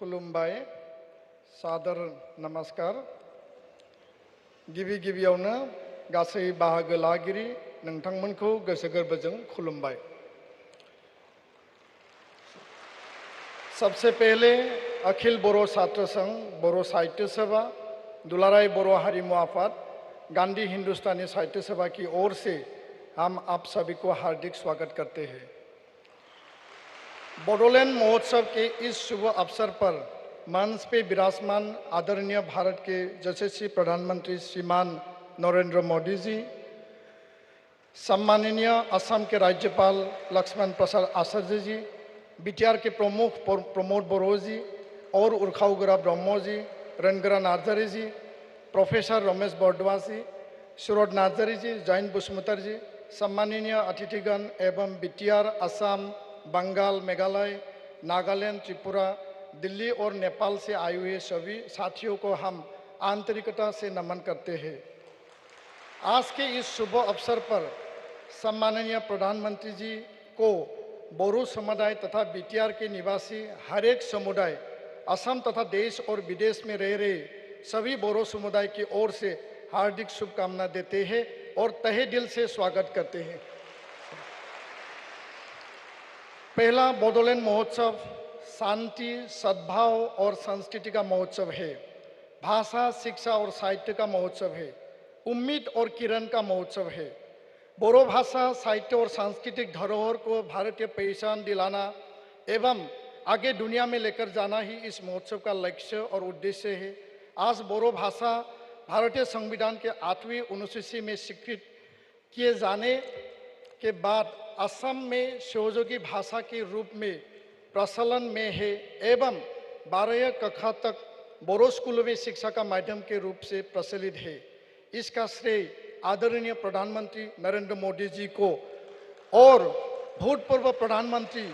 खुलुमबाय सादर नमस्कार गिबि गिबियावनो गासै बाहागो लागिरि नोंथांमोनखौ गोसो गोरबोजों खुलुमबाय। सबसे पहले अखिल बोरो छात्र संघ, बोरो साहित्य सभा, दुलाराय बोरो हारिमु आफाद, गांधी हिंदुस्तानी साहित्य सभा की ओर से हम आप सभी को हार्दिक स्वागत करते हैं। बोडोलैंड महोत्सव के इस शुभ अवसर पर मंच पे विराजमान आदरणीय भारत के यशस्वी प्रधानमंत्री श्रीमान नरेंद्र मोदी जी, सम्माननीय असम के राज्यपाल लक्ष्मण प्रसाद आचार्य जी, बीटीआर के प्रमुख प्रमोद बोरो जी और उर्खाउगरा ब्रह्मो जी, रणगरा नार्जारी जी, प्रोफेसर रमेश बर्दवा जी, सुरज नार्जारी जी, जयंत बुसमुतर जी, सम्माननीय अतिथिगण एवं बीटीआर असम, बंगाल, मेघालय, नागालैंड, त्रिपुरा, दिल्ली और नेपाल से आए हुए सभी साथियों को हम आंतरिकता से नमन करते हैं। आज के इस शुभ अवसर पर सम्माननीय प्रधानमंत्री जी को बोरो समुदाय तथा बीटीआर के निवासी हर एक समुदाय, असम तथा देश और विदेश में रह रहे सभी बोरो समुदाय की ओर से हार्दिक शुभकामना देते हैं और तहे दिल से स्वागत करते हैं। पहला बोडोलैंड महोत्सव शांति, सद्भाव और संस्कृति का महोत्सव है। भाषा, शिक्षा और साहित्य का महोत्सव है। उम्मीद और किरण का महोत्सव है। बोरो भाषा, साहित्य और सांस्कृतिक धरोहर को भारतीय पहचान दिलाना एवं आगे दुनिया में लेकर जाना ही इस महोत्सव का लक्ष्य और उद्देश्य है। आज बोरो भाषा भारतीय संविधान के 8वीं अनुसूची में स्वीकृत किए जाने के बाद असम में सहयोगी भाषा के रूप में प्रचलन में है एवं 12 कक्षा तक बोरो स्कूलों में शिक्षा का माध्यम के रूप से प्रचलित है। इसका श्रेय आदरणीय प्रधानमंत्री नरेंद्र मोदी जी को और भूतपूर्व प्रधानमंत्री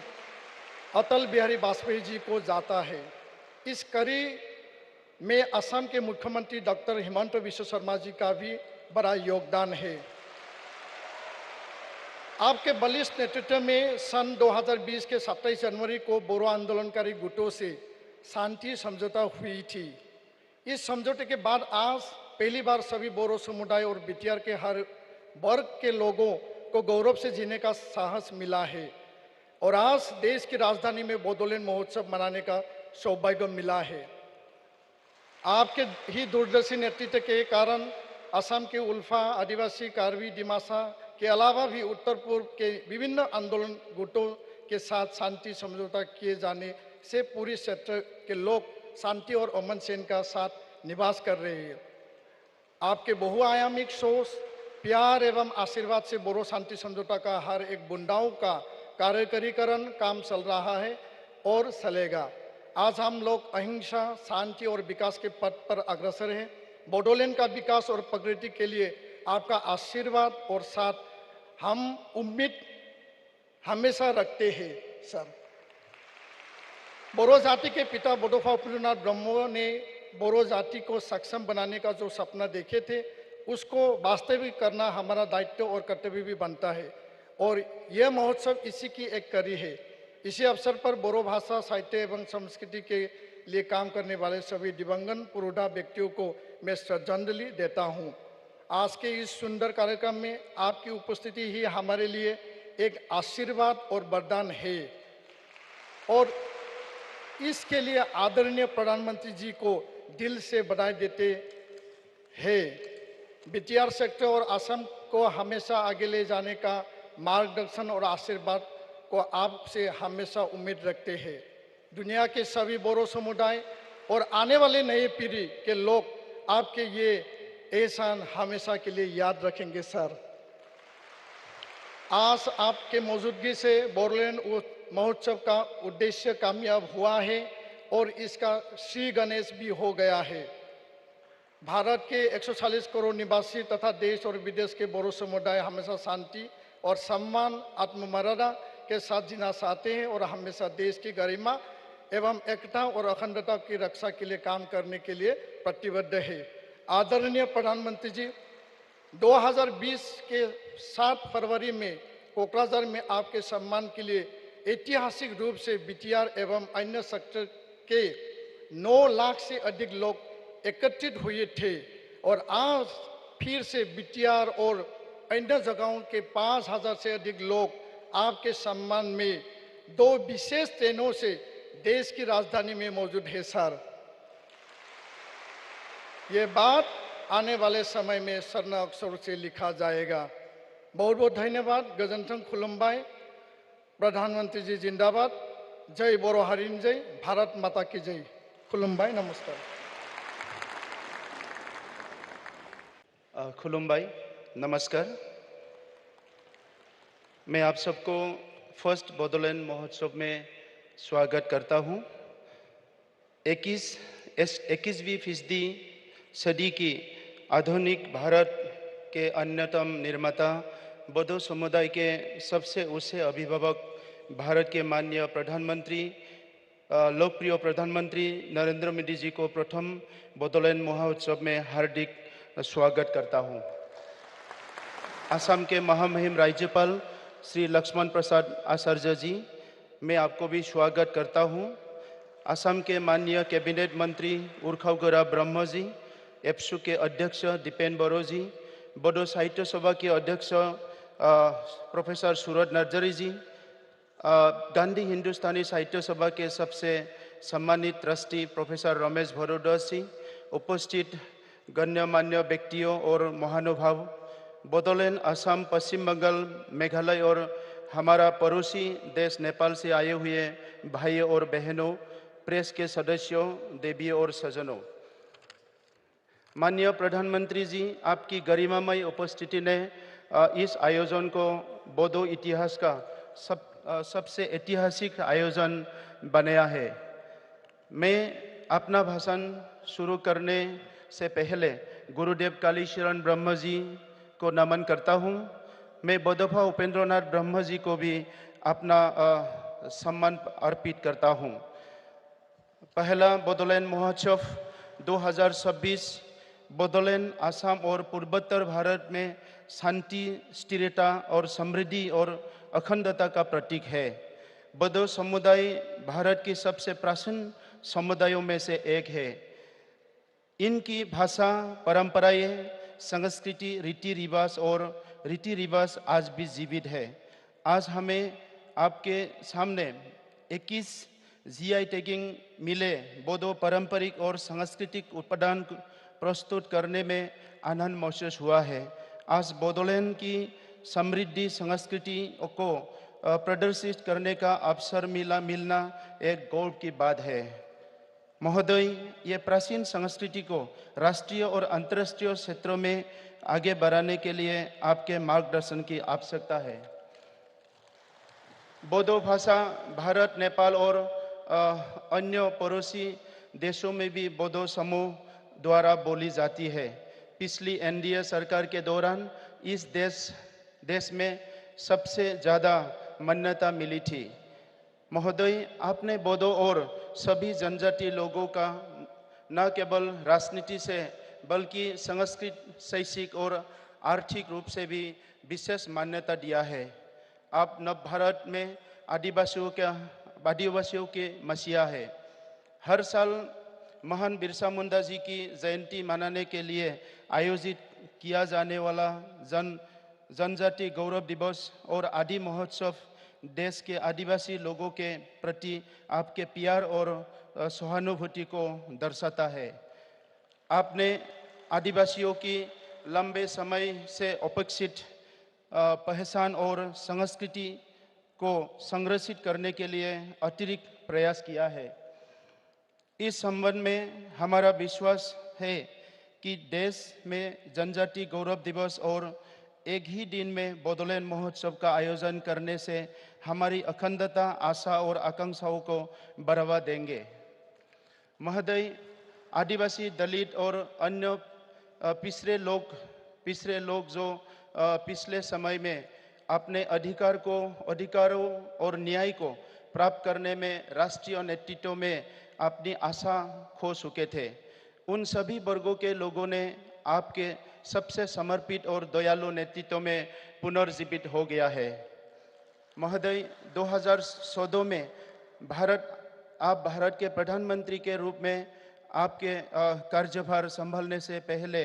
अटल बिहारी वाजपेयी जी को जाता है। इस कड़ी में असम के मुख्यमंत्री डॉक्टर हिमंत बिश्व शर्मा जी का भी बड़ा योगदान है। आपके बलिष्ठ नेतृत्व में सन 2020 के 27 जनवरी को बोरो आंदोलनकारी गुटों से शांति समझौता हुई थी। इस समझौते के बाद आज पहली बार सभी बोरो समुदाय और बीटीआर के हर वर्ग के लोगों को गौरव से जीने का साहस मिला है और आज देश की राजधानी में बोडोलैंड महोत्सव मनाने का सौभाग्य मिला है। आपके ही दूरदर्शी नेतृत्व के कारण असम के उल्फा, आदिवासी, कार्बी, डिमासा के अलावा भी उत्तर पूर्व के विभिन्न आंदोलन गुटों के साथ शांति समझौता किए जाने से पूरी क्षेत्र के लोग शांति और अमन चैन का साथ निवास कर रहे हैं। आपके बहुआयामिक सोच, प्यार एवं आशीर्वाद से बोरो शांति समझौता का हर एक बुंदाओं का कार्यकरीकरण काम चल रहा है और चलेगा। आज हम लोग अहिंसा, शांति और विकास के पथ पर अग्रसर हैं। बोडोलैंड का विकास और प्रगति के लिए आपका आशीर्वाद और साथ हम उम्मीद हमेशा रखते हैं सर। बोरो जाति के पिता बोडोफा उपेंद्रनाथ ब्रह्मो ने बोरो जाति को सक्षम बनाने का जो सपना देखे थे उसको वास्तविक करना हमारा दायित्व और कर्तव्य भी बनता है और यह महोत्सव इसी की एक कड़ी है। इसी अवसर पर बोरो भाषा, साहित्य एवं संस्कृति के लिए काम करने वाले सभी दिवंगत पुरोधा व्यक्तियों को मैं श्रद्धांजलि देता हूँ। आज के इस सुंदर कार्यक्रम में आपकी उपस्थिति ही हमारे लिए एक आशीर्वाद और वरदान है और इसके लिए आदरणीय प्रधानमंत्री जी को दिल से बधाई देते हैं। बीटीआर सेक्टर और असम को हमेशा आगे ले जाने का मार्गदर्शन और आशीर्वाद को आपसे हमेशा उम्मीद रखते हैं। दुनिया के सभी बोरो समुदाय और आने वाले नए पीढ़ी के लोग आपके ये एहसान हमेशा के लिए याद रखेंगे सर। आज आपके मौजूदगी से बोडोलैंड महोत्सव का उद्देश्य कामयाब हुआ है और इसका श्री गणेश भी हो गया है। भारत के 140 करोड़ निवासी तथा देश और विदेश के बोरो समुदाय हमेशा शांति और सम्मान, आत्ममर्यादा के साथ जीना चाहते हैं और हमेशा देश की गरिमा एवं एकता और अखंडता की रक्षा के लिए काम करने के लिए प्रतिबद्ध है। आदरणीय प्रधानमंत्री जी, 2020 के 7 फरवरी में कोकराझार में आपके सम्मान के लिए ऐतिहासिक रूप से बीटीआर एवं अन्य सेक्टर के 9 लाख से अधिक लोग एकत्रित हुए थे और आज फिर से बिटियार और अन्य जगहों के 5,000 से अधिक लोग आपके सम्मान में 2 विशेष ट्रेनों से देश की राजधानी में मौजूद है सर। ये बात आने वाले समय में स्वर्ण अक्षरों से लिखा जाएगा। बहुत बहुत धन्यवाद। गजनथं खुलुमबाय। प्रधानमंत्री जी जिंदाबाद। जय बोरो हारिनि जय, भारत माता की जय। खुलुमबाय, नमस्कार। खुलुमबाई, नमस्कार। मैं आप सबको फर्स्ट बोडोलैंड महोत्सव में स्वागत करता हूं। 21वीं फीसदी सदी की आधुनिक भारत के अन्यतम निर्माता बोडो समुदाय के सबसे ऊंचे अभिभावक भारत के माननीय प्रधानमंत्री लोकप्रिय प्रधानमंत्री नरेंद्र मोदी जी को प्रथम बोडोलैंड महोत्सव में हार्दिक स्वागत करता हूं। असम के महामहिम राज्यपाल श्री लक्ष्मण प्रसाद आचार्य जी, मैं आपको भी स्वागत करता हूं। असम के माननीय कैबिनेट मंत्री उर्खावगोरा ब्रह्म जी, एप्सु के अध्यक्ष दीपेन बोरो जी, बोडो साहित्य सभा के अध्यक्ष प्रोफेसर सूरज नर्जरी जी, गांधी हिंदुस्तानी साहित्य सभा के सबसे सम्मानित ट्रस्टी प्रोफेसर रमेश भरोदास जी, उपस्थित गण्यमान्य व्यक्तियों और महानुभाव, बोडोलैंड, असम, पश्चिम बंगाल, मेघालय और हमारा पड़ोसी देश नेपाल से आए हुए भाइयों और बहनों, प्रेस के सदस्यों, देवियों और सज्जनों। माननीय प्रधानमंत्री जी, आपकी गरिमामय उपस्थिति ने इस आयोजन को बोडो इतिहास का सबसे ऐतिहासिक आयोजन बनाया है। मैं अपना भाषण शुरू करने से पहले गुरुदेव कालीचरण ब्रह्म जी को नमन करता हूँ। मैं बोडोफा उपेंद्रनाथ ब्रह्म जी को भी अपना सम्मान अर्पित करता हूँ। पहला बोडोलैंड महोत्सव 2026 बोडोलैंड, असम और पूर्वोत्तर भारत में शांति, स्थिरता और समृद्धि और अखंडता का प्रतीक है। बोडो समुदाय भारत की सबसे प्राचीन समुदायों में से एक है। इनकी भाषा, परंपराएं, संस्कृति, रीति रिवाज आज भी जीवित है। आज हमें आपके सामने 21 GI टैगिंग मिले बोडो पारंपरिक और सांस्कृतिक उपादान प्रस्तुत करने में आनंद महसूस हुआ है। आज बोडोलैंड की समृद्धि संस्कृति को प्रदर्शित करने का अवसर मिलना एक गौरव की बात है। महोदय, ये प्राचीन संस्कृति को राष्ट्रीय और अंतर्राष्ट्रीय क्षेत्रों में आगे बढ़ाने के लिए आपके मार्गदर्शन की आवश्यकता है। बोडो भाषा भारत, नेपाल और अन्य पड़ोसी देशों में भी बोडो समूह द्वारा बोली जाती है। पिछली NDA सरकार के दौरान इस देश में सबसे ज़्यादा मान्यता मिली थी। महोदय, आपने बोडो और सभी जनजाति लोगों का न केवल राजनीति से बल्कि सांस्कृतिक, शैक्षिक और आर्थिक रूप से भी विशेष मान्यता दिया है। आप नव भारत में आदिवासियों के मसीहा है। हर साल महान बिरसा मुंडा जी की जयंती मनाने के लिए आयोजित किया जाने वाला जनजाति गौरव दिवस और आदि महोत्सव देश के आदिवासी लोगों के प्रति आपके प्यार और सहानुभूति को दर्शाता है। आपने आदिवासियों की लंबे समय से अपेक्षित पहचान और संस्कृति को संरक्षित करने के लिए अतिरिक्त प्रयास किया है। इस संबंध में हमारा विश्वास है कि देश में जनजाति गौरव दिवस और एक ही दिन में बोडोलैंड महोत्सव का आयोजन करने से हमारी अखंडता, आशा और आकांक्षाओं को बढ़ावा देंगे। महोदय, आदिवासी, दलित और अन्य पिछड़े लोग जो पिछले समय में अपने अधिकारों और न्याय को प्राप्त करने में राष्ट्रीय नेतृत्व में अपनी आशा खो चुके थे, उन सभी वर्गों के लोगों ने आपके सबसे समर्पित और दयालु नेतृत्व में पुनर्जीवित हो गया है। महोदय, 2014 में भारत आप भारत के प्रधानमंत्री के रूप में आपके कार्यभार संभालने से पहले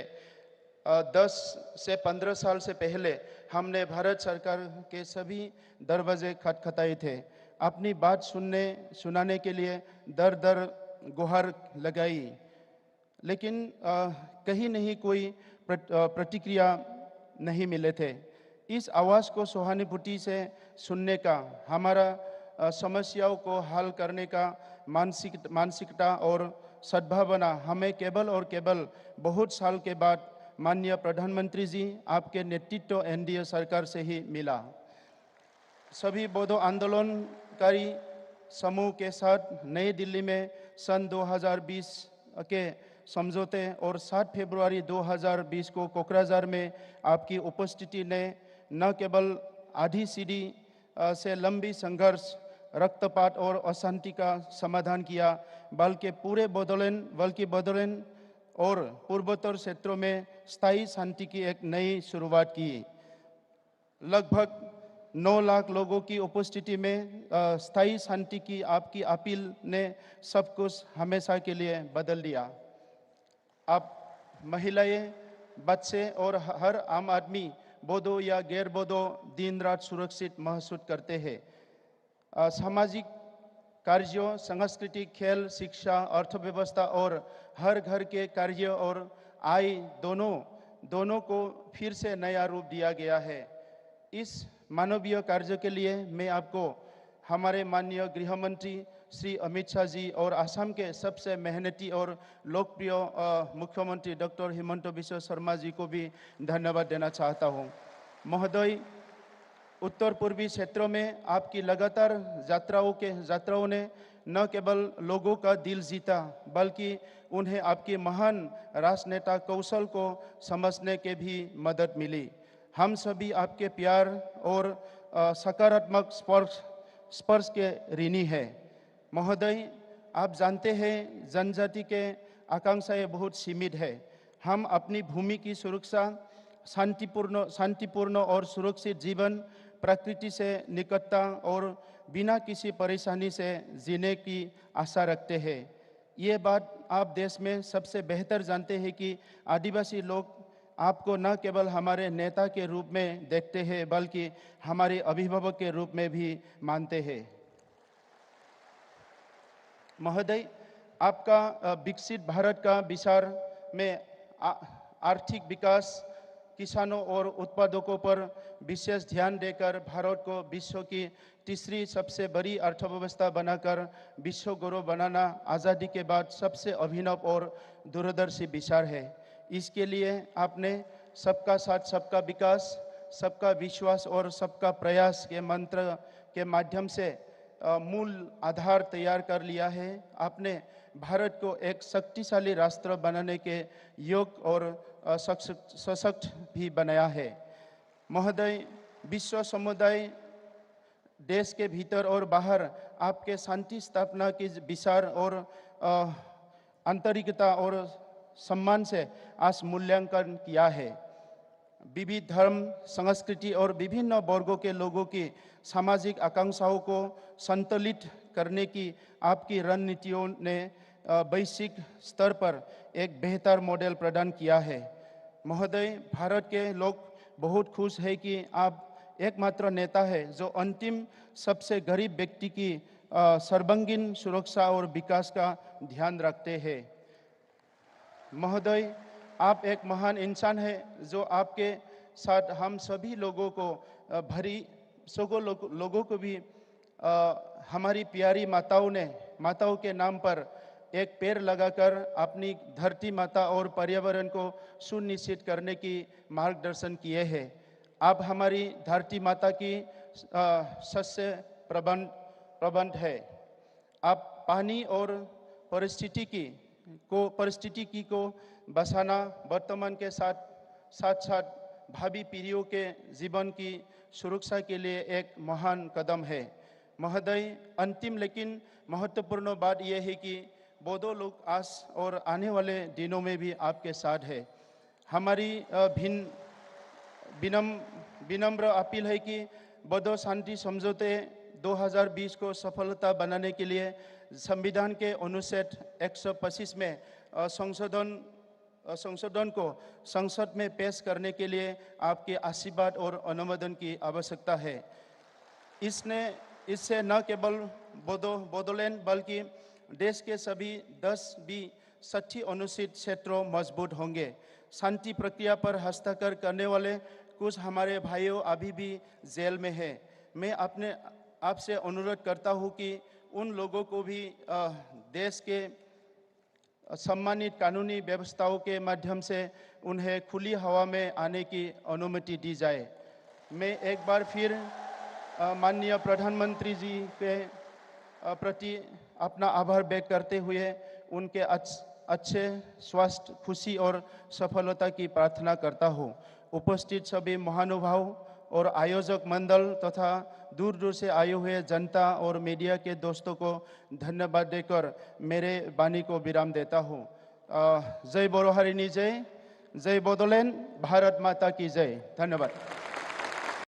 10 से 15 साल से पहले हमने भारत सरकार के सभी दरवाजे खटखटाए थे। अपनी बात सुनाने के लिए दर दर गुहार लगाई, लेकिन कहीं नहीं कोई प्रतिक्रिया नहीं मिले थे। इस आवाज़ को सहानुभूति से सुनने का, हमारा समस्याओं को हल करने का मानसिकता और सद्भावना हमें केवल और केवल बहुत साल के बाद माननीय प्रधानमंत्री जी आपके नेतृत्व एनडीए सरकार से ही मिला। सभी बोडो आंदोलनकारी समूह के साथ नई दिल्ली में सन 2020 के समझौते और 7 फरवरी 2020 को कोकराझार में आपकी उपस्थिति ने न केवल आधी सीढ़ी से लंबी संघर्ष, रक्तपात और अशांति का समाधान किया, बल्कि बोडोलैंड और पूर्वोत्तर क्षेत्रों में स्थायी शांति की एक नई शुरुआत की। लगभग 9 लाख लोगों की उपस्थिति में स्थायी शांति की आपकी अपील ने सब कुछ हमेशा के लिए बदल दिया। अब महिलाएं, बच्चे और हर आम आदमी बोडो या गैर बोडो दिन रात सुरक्षित महसूस करते हैं। सामाजिक कार्यों, सांस्कृतिक, खेल, शिक्षा, अर्थव्यवस्था और हर घर के कार्य और आय दोनों को फिर से नया रूप दिया गया है। इस मानवीय कार्य के लिए मैं आपको हमारे माननीय गृह मंत्री श्री अमित शाह जी और असम के सबसे मेहनती और लोकप्रिय मुख्यमंत्री डॉक्टर हिमंत बिश्व शर्मा जी को भी धन्यवाद देना चाहता हूँ। महोदय, उत्तर पूर्वी क्षेत्रों में आपकी लगातार यात्राओं ने न केवल लोगों का दिल जीता, बल्कि उन्हें आपके महान राजनेता कौशल को समझने के भी मदद मिली। हम सभी आपके प्यार और सकारात्मक स्पर्श के ऋणी हैं। महोदय, आप जानते हैं जनजाति के आकांक्षाएं बहुत सीमित है। हम अपनी भूमि की सुरक्षा, शांतिपूर्ण और सुरक्षित जीवन, प्रकृति से निकटता और बिना किसी परेशानी से जीने की आशा रखते हैं। ये बात आप देश में सबसे बेहतर जानते हैं कि आदिवासी लोग आपको न केवल हमारे नेता के रूप में देखते हैं, बल्कि हमारे अभिभावक के रूप में भी मानते हैं। महोदय, आपका विकसित भारत का विचार में आर्थिक विकास, किसानों और उत्पादकों पर विशेष ध्यान देकर भारत को विश्व की तीसरी सबसे बड़ी अर्थव्यवस्था बनाकर विश्व गौरव बनाना आज़ादी के बाद सबसे अभिनव और दूरदर्शी विचार है। इसके लिए आपने सबका साथ, सबका विकास, सबका विश्वास और सबका प्रयास के मंत्र के माध्यम से मूल आधार तैयार कर लिया है। आपने भारत को एक शक्तिशाली राष्ट्र बनाने के योग्य और सशक्त भी बनाया है। महोदय, विश्व समुदाय देश के भीतर और बाहर आपके शांति स्थापना की विचार और आंतरिकता और सम्मान से आज मूल्यांकन किया है। विविध धर्म, संस्कृति और विभिन्न वर्गों के लोगों की सामाजिक आकांक्षाओं को संतुलित करने की आपकी रणनीतियों ने वैश्विक स्तर पर एक बेहतर मॉडल प्रदान किया है। महोदय, भारत के लोग बहुत खुश हैं कि आप एकमात्र नेता है जो अंतिम सबसे गरीब व्यक्ति की सर्वांगीण सुरक्षा और विकास का ध्यान रखते हैं। महोदय, आप एक महान इंसान हैं जो आपके साथ हम सभी लोगों को लोगों को भी हमारी प्यारी माताओं के नाम पर एक पेड़ लगाकर अपनी धरती माता और पर्यावरण को सुनिश्चित करने की मार्गदर्शन किए हैं। आप हमारी धरती माता की शस्य प्रबंध है। आप पानी और परिस्थितिकी को बचाना वर्तमान के साथ भावी पीढ़ियों के जीवन की सुरक्षा के लिए एक महान कदम है। महोदय, अंतिम लेकिन महत्वपूर्ण बात यह है कि बोडो लोग आज और आने वाले दिनों में भी आपके साथ है। हमारी विनम्र अपील है कि बोडो शांति समझौते 2020 को सफलता बनाने के लिए संविधान के अनुच्छेद 125 में संशोधन को संसद में पेश करने के लिए आपके आशीर्वाद और अनुमोदन की आवश्यकता है। इससे न केवल बोडोलैंड बल्कि देश के सभी 10-60 अनुसूचित क्षेत्रों मजबूत होंगे। शांति प्रक्रिया पर हस्ताक्षर करने वाले कुछ हमारे भाइयों अभी भी जेल में हैं। मैं आपसे अनुरोध करता हूं कि उन लोगों को भी देश के सम्मानित कानूनी व्यवस्थाओं के माध्यम से उन्हें खुली हवा में आने की अनुमति दी जाए। मैं एक बार फिर माननीय प्रधानमंत्री जी के प्रति अपना आभार व्यक्त करते हुए उनके अच्छे स्वास्थ्य, खुशी और सफलता की प्रार्थना करता हूँ। उपस्थित सभी महानुभाव और आयोजक मंडल तथा दूर दूर से आए हुए जनता और मीडिया के दोस्तों को धन्यवाद देकर मेरे वाणी को विराम देता हूँ। जय बोरो हारिनी जय, जय बोडोलैंड, भारत माता की जय। धन्यवाद।